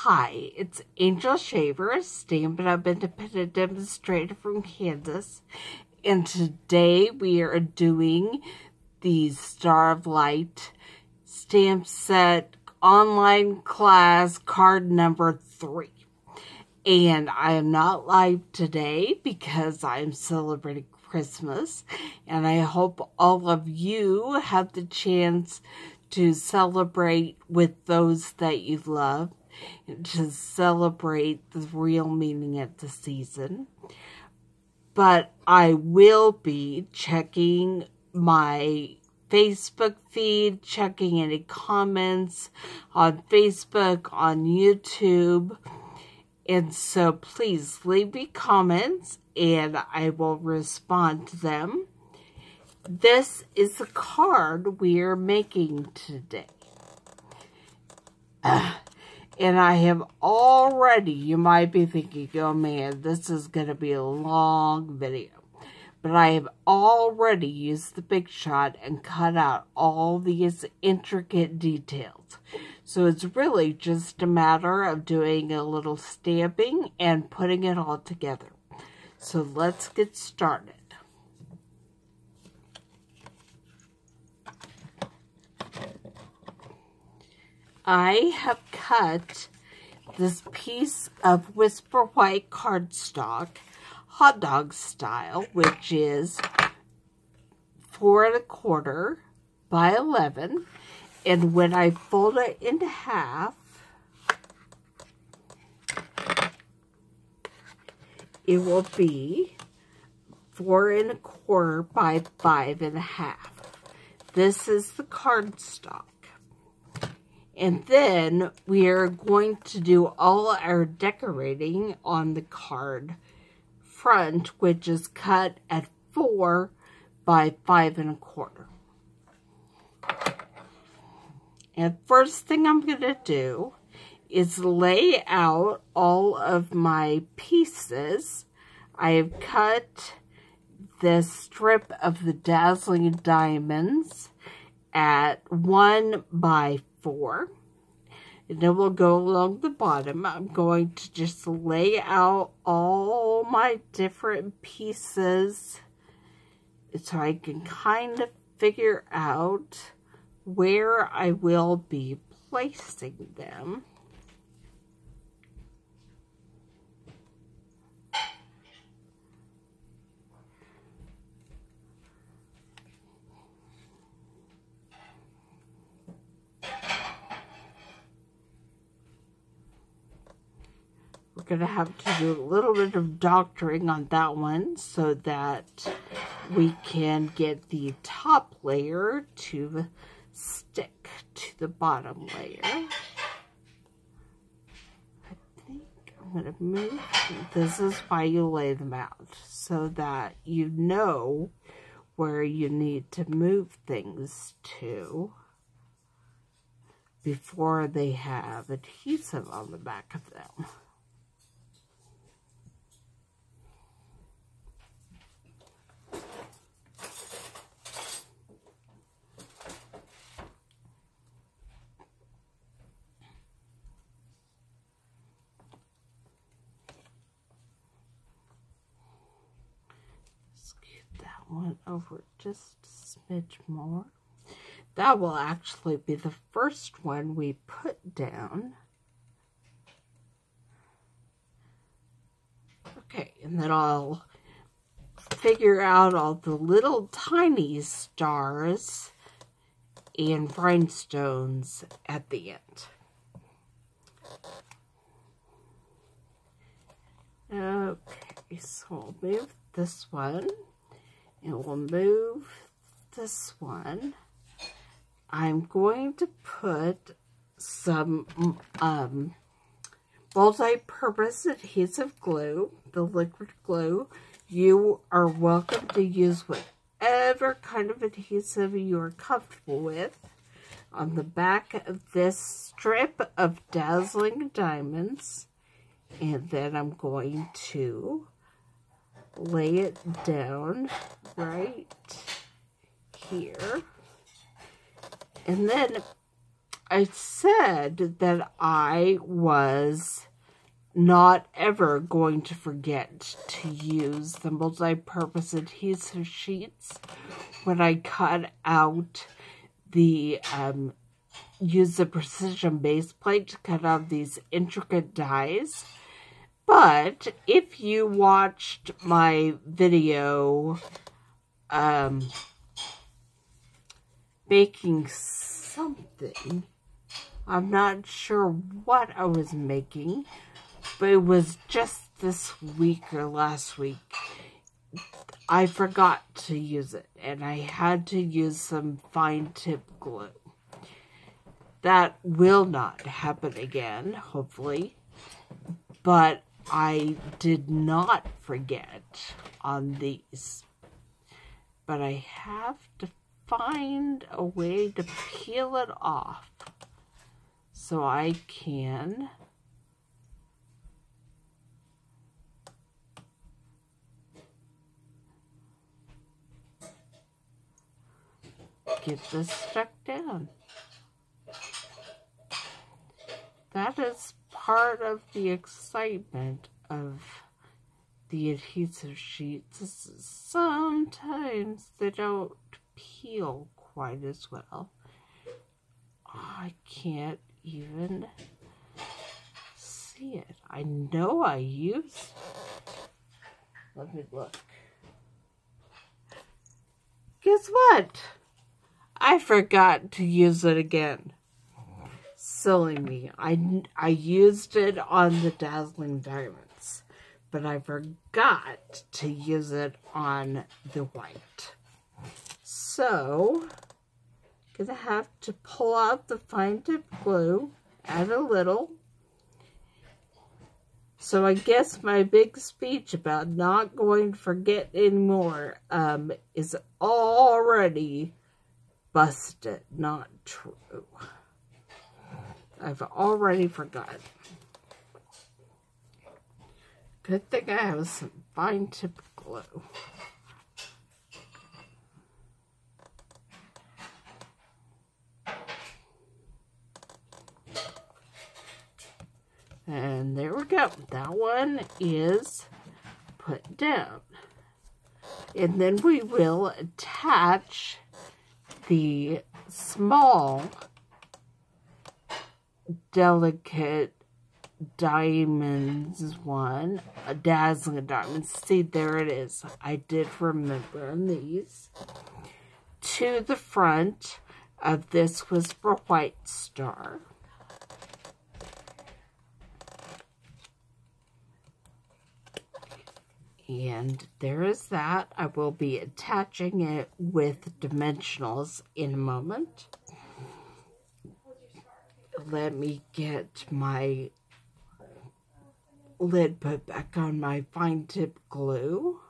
Hi, it's Angel Shaver, Stampin' Up independent demonstrator from Kansas, and today we are doing the Starlight stamp set online class card number 3. And I am not live today because I'm celebrating Christmas, and I hope all of you have the chance to celebrate with those that you love, to celebrate the real meaning of the season. But I will be checking my Facebook feed, checking any comments on Facebook, on YouTube. And so please leave me comments and I will respond to them. This is the card we're making today. And I have already, you might be thinking, oh man, this is going to be a long video. But I have already used the Big Shot and cut out all these intricate details. So it's really just a matter of doing a little stamping and putting it all together. So let's get started. I have cut this piece of Whisper White cardstock, hot dog style, which is 4 1/4 by 11. And when I fold it in half, it will be 4 1/4 by 5 1/2. This is the cardstock. And then we are going to do all our decorating on the card front, which is cut at 4 by 5 1/4. And first thing I'm going to do is lay out all of my pieces. I have cut this strip of the Dazzling diamonds at 1 by 4. And then we'll go along the bottom. I'm going to just lay out all my different pieces so I can kind of figure out where I will be placing them. We're going to have to do a little bit of doctoring on that one so that we can get the top layer to stick to the bottom layer. I think I'm going to move. This is why you lay them out, so that you know where you need to move things to before they have adhesive on the back of them. One over just a smidge more. That will actually be the first one we put down. Okay, and then I'll figure out all the little tiny stars and rhinestones at the end. Okay, so I'll move this one. And we'll move this one. I'm going to put some multi-purpose adhesive glue, the liquid glue. You are welcome to use whatever kind of adhesive you are comfortable with on the back of this strip of Dazzling diamonds. And then I'm going to lay it down right here. And then I said that I was not ever going to forget to use the multi-purpose adhesive sheets when I cut out the, use the precision base plate to cut out these intricate dies. But if you watched my video, making something, I'm not sure what I was making, but it was just this week or last week. I forgot to use it, and I had to use some fine tip glue. That will not happen again, hopefully, but I did not forget on these. But I have to find a way to peel it off so I can get this stuck down. That is part of the excitement of the adhesive sheets. Sometimes they don't peel quite as well. I can't even see it. I know I used. Let me look. Guess what? I forgot to use it again. Silly me. I used it on the Dazzling diamonds, but I forgot to use it on the white. So, gonna have to pull out the fine tip glue, add a little. So I guess my big speech about not going to forget anymore is already busted, not true. I've already forgotten. Good thing I have some fine tip glue. And there we go. That one is put down. And then we will attach the small, delicate diamonds one, a Dazzling diamonds. See, there it is. I did remember these. To the front of this was for White Star. And there is that. I will be attaching it with dimensionals in a moment. Let me get my lid put back on my fine tip glue.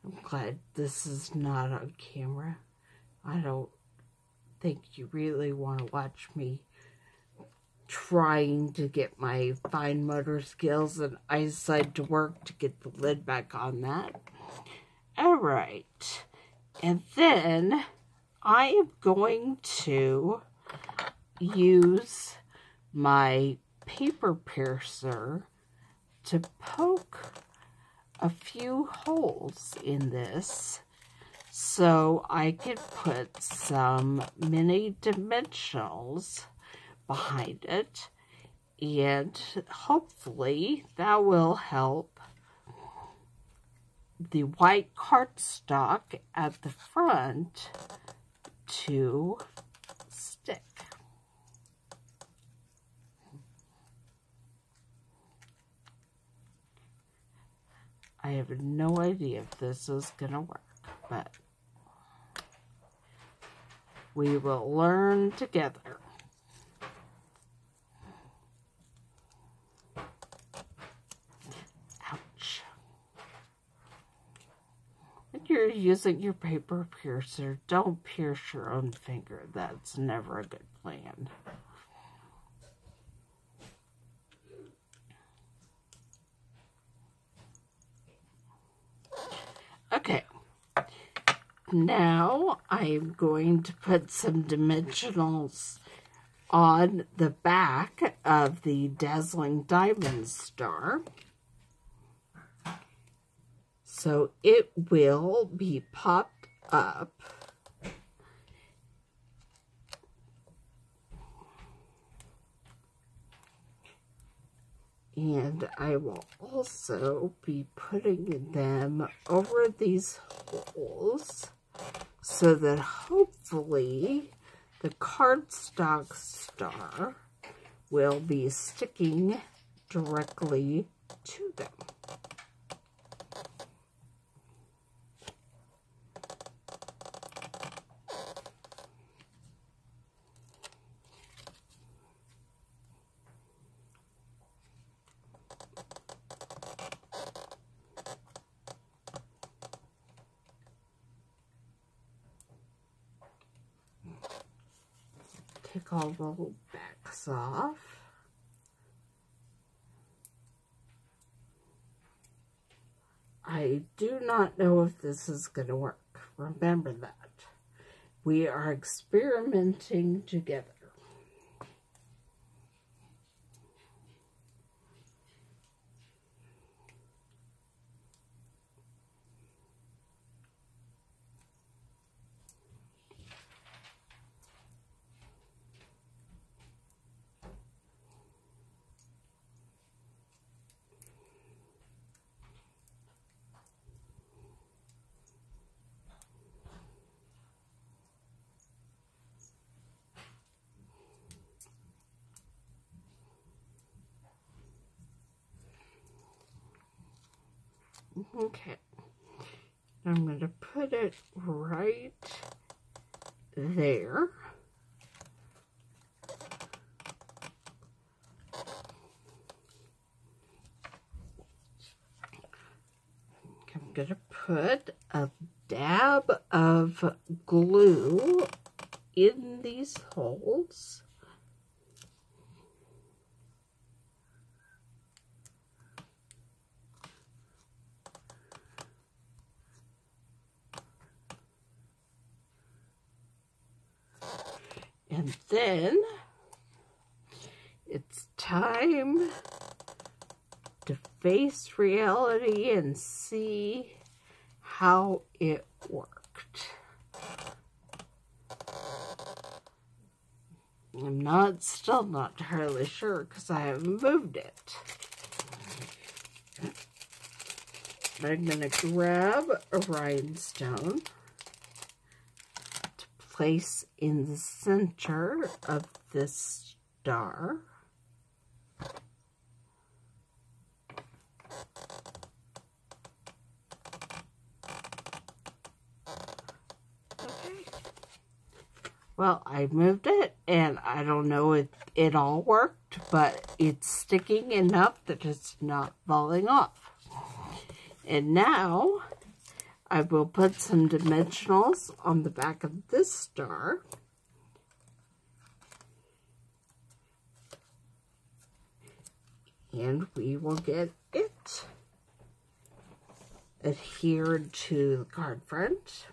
I'm glad this is not on camera. I don't think you really want to watch me trying to get my fine motor skills and eyesight to work to get the lid back on that. Alright. And then I am going to use my paper piercer to poke a few holes in this so I could put some mini dimensionals behind it, and hopefully that will help the white cardstock at the front to stick. I have no idea if this is going to work, but we will learn together. Ouch. you're using your paper piercer, don't pierce your own finger. That's never a good plan. Okay, now I'm going to put some dimensionals on the back of the Dazzling Diamond Star. So it will be popped up. And I will also be putting them over these holes so that hopefully the cardstock star will be sticking directly to them. Take all the little backs off. I do not know if this is going to work. Remember that. We are experimenting together. Okay, I'm going to put it right there. I'm going to put a dab of glue in these holes. And then it's time to face reality and see how it worked. I'm still not entirely sure because I haven't moved it. I'm going to grab a rhinestone to place in the center of this star. Well, I moved it, and I don't know if it all worked, but it's sticking enough that it's not falling off. And now, I will put some dimensionals on the back of this star. And we will get it adhered to the card front.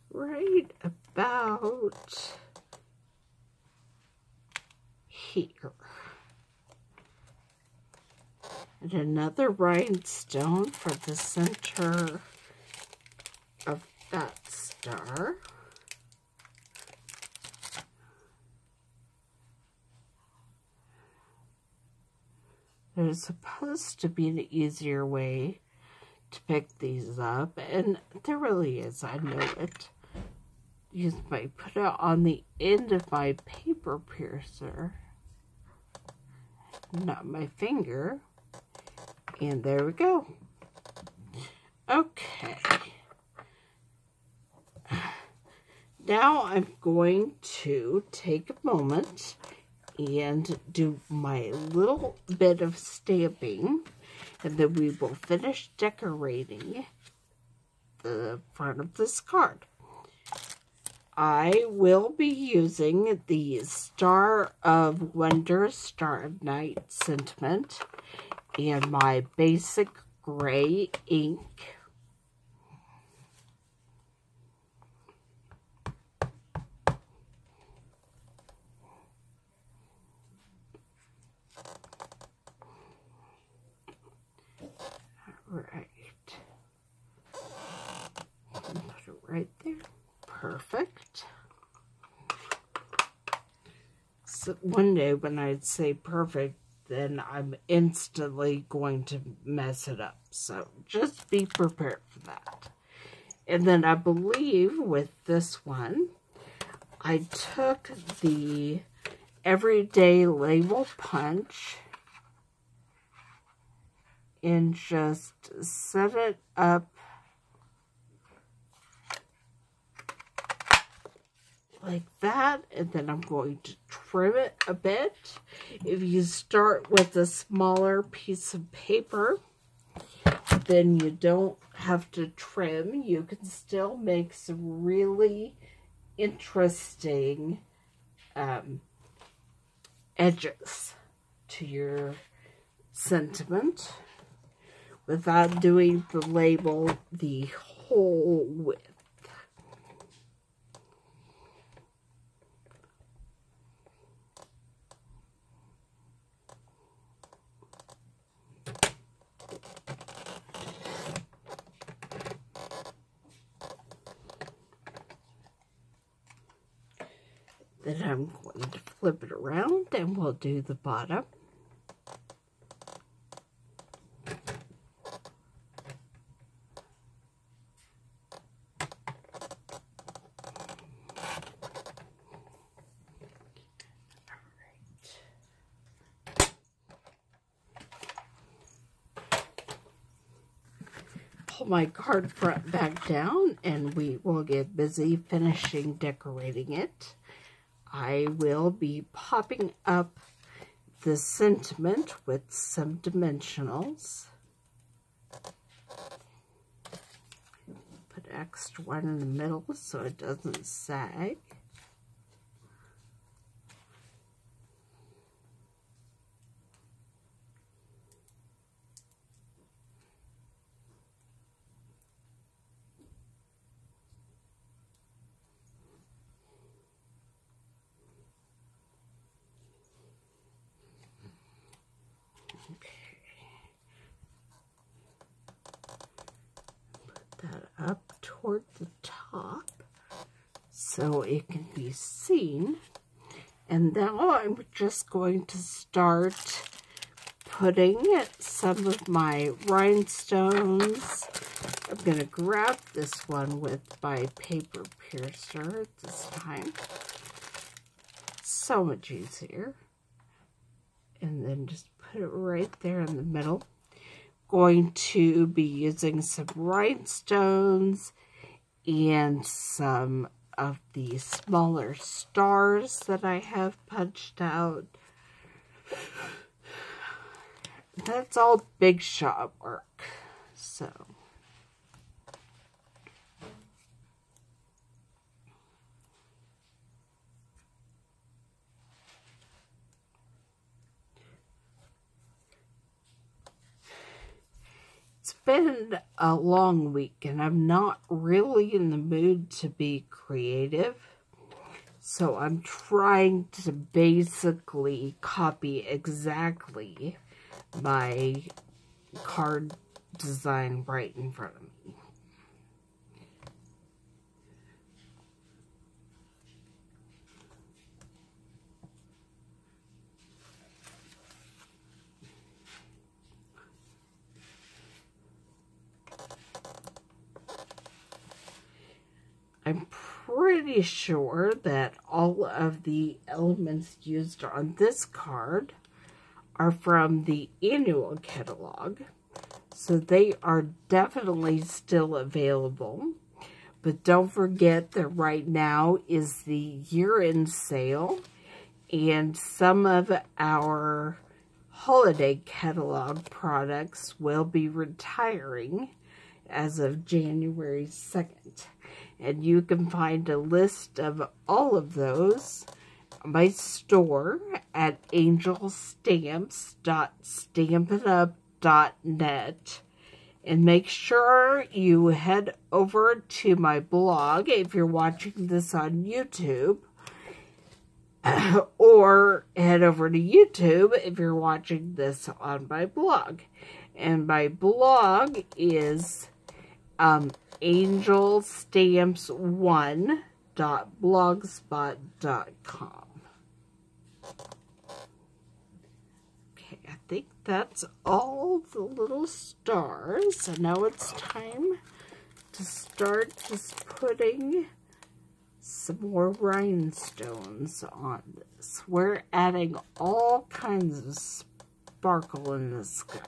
Right about here. And another rhinestone for the center of that star. There's supposed to be an easier way to pick these up, and there really is. I know it. I put it on the end of my paper piercer, not my finger, And there we go. Okay. Now I'm going to take a moment and do my little bit of stamping, and then we will finish decorating the front of this card. I will be using the Star of Wonder, Star of Night sentiment and my basic gray ink. Right. Put it right there. Perfect. So one day when I say perfect, then I'm instantly going to mess it up. So just be prepared for that. And then I believe with this one, I took the Everyday Label Punch and just set it up like that, and then I'm going to trim it a bit. If you start with a smaller piece of paper, then you don't have to trim. You can still make some really interesting edges to your sentiment without doing the label the whole width. Then I'm going to flip it around and we'll do the bottom. Pull my card front back down and we will get busy finishing decorating it. I will be popping up the sentiment with some dimensionals. Put extra one in the middle so it doesn't sag. That up toward the top so it can be seen. And now I'm just going to start putting some of my rhinestones. I'm going to grab this one with my paper piercer this time. So much easier. And then just put it right there in the middle. Going to be using some rhinestones and some of the smaller stars that I have punched out. That's all big shot work, so. It's been a long week and I'm not really in the mood to be creative. So I'm trying to basically copy exactly my card design right in front of me. I'm pretty sure that all of the elements used on this card are from the annual catalog. So they are definitely still available. But don't forget that right now is the year-end sale, and some of our holiday catalog products will be retiring as of January 2nd. And you can find a list of all of those on my store at angelstamps.stampinup.net. And make sure you head over to my blog if you're watching this on YouTube, or head over to YouTube if you're watching this on my blog. And my blog is angelstamps1.blogspot.com. Okay, I think that's all the little stars. So now it's time to start just putting some more rhinestones on this. We're adding all kinds of sparkle in the sky.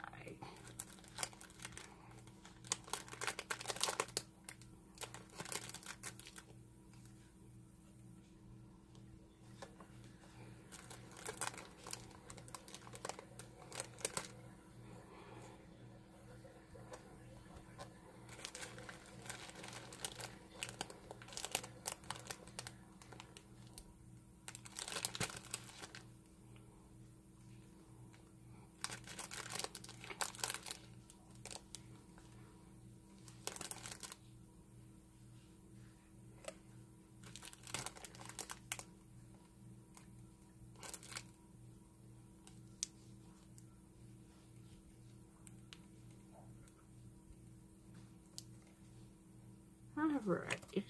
Alright,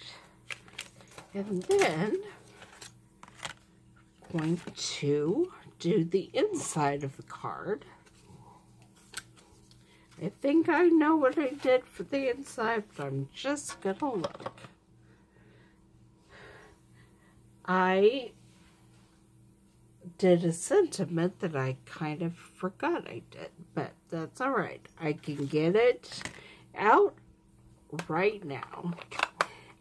and then I'm going to do the inside of the card. I think I know what I did for the inside, but I'm just gonna look. I did a sentiment that I kind of forgot I did, but that's alright. I can get it out right now.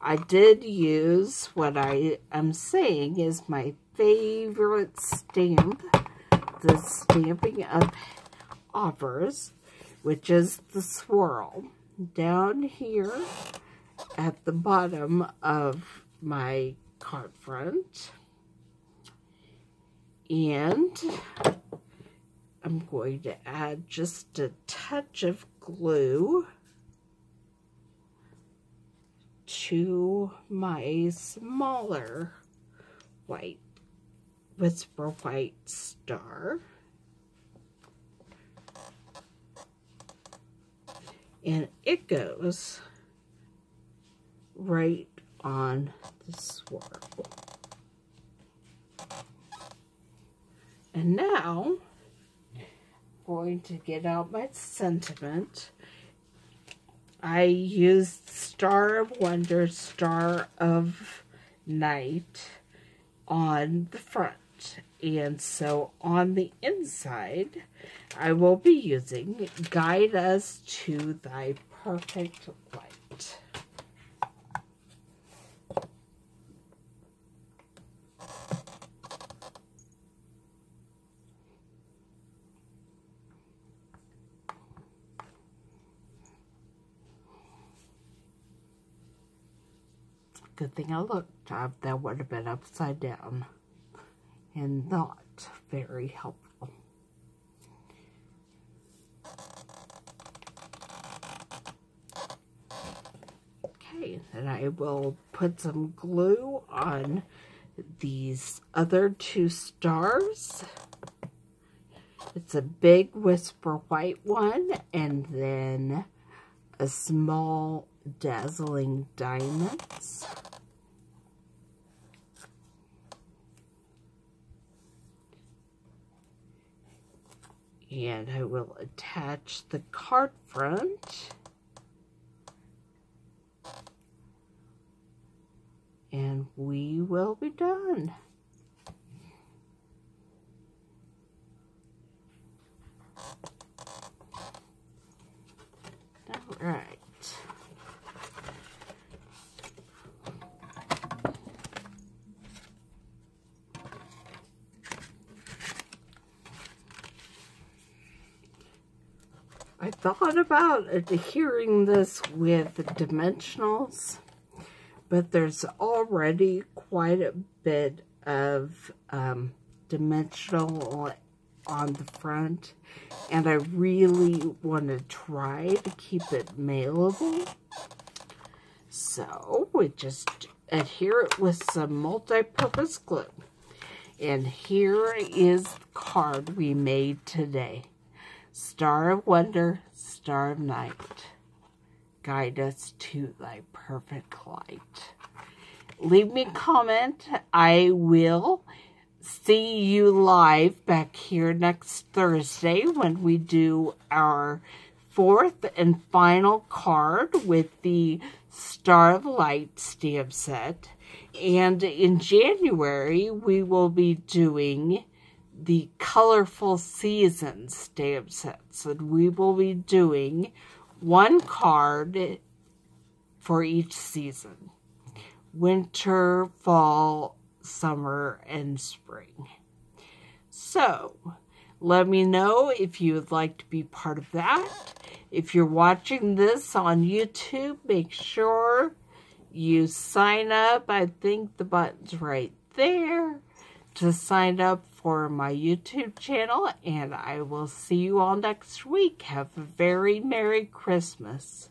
I did use what I am saying is my favorite stamp the Stampin' Up offers, which is the swirl. Down here at the bottom of my card front. And I'm going to add just a touch of glue to my smaller white Whisper White star. And it goes right on the swirl. And now I'm going to get out my sentiment. I used Star of Wonder, Star of Night on the front. And so on the inside, I will be using Guide Us to Thy Perfect Light. Good thing I looked up. That would have been upside down and not very helpful. Okay, then I will put some glue on these other two stars. It's a big Whisper White one and then a small Dazzling Diamonds. And I will attach the card front. And we will be done. I thought about adhering this with dimensionals, but there's already quite a bit of dimensional on the front, and I really want to try to keep it mailable. So we just adhere it with some multi-purpose glue. And here is the card we made today. Star of Wonder, Star of Night, guide us to thy perfect light. Leave me a comment. I will see you live back here next Thursday when we do our fourth and final card with the Star of Light stamp set. And in January, we will be doing the Colorful Seasons stamp sets. And we will be doing one card for each season. Winter, fall, summer, and spring. So, let me know if you would like to be part of that. If you're watching this on YouTube, make sure you sign up. I think the button's right there to sign up for my YouTube channel, and I will see you all next week. Have a very Merry Christmas.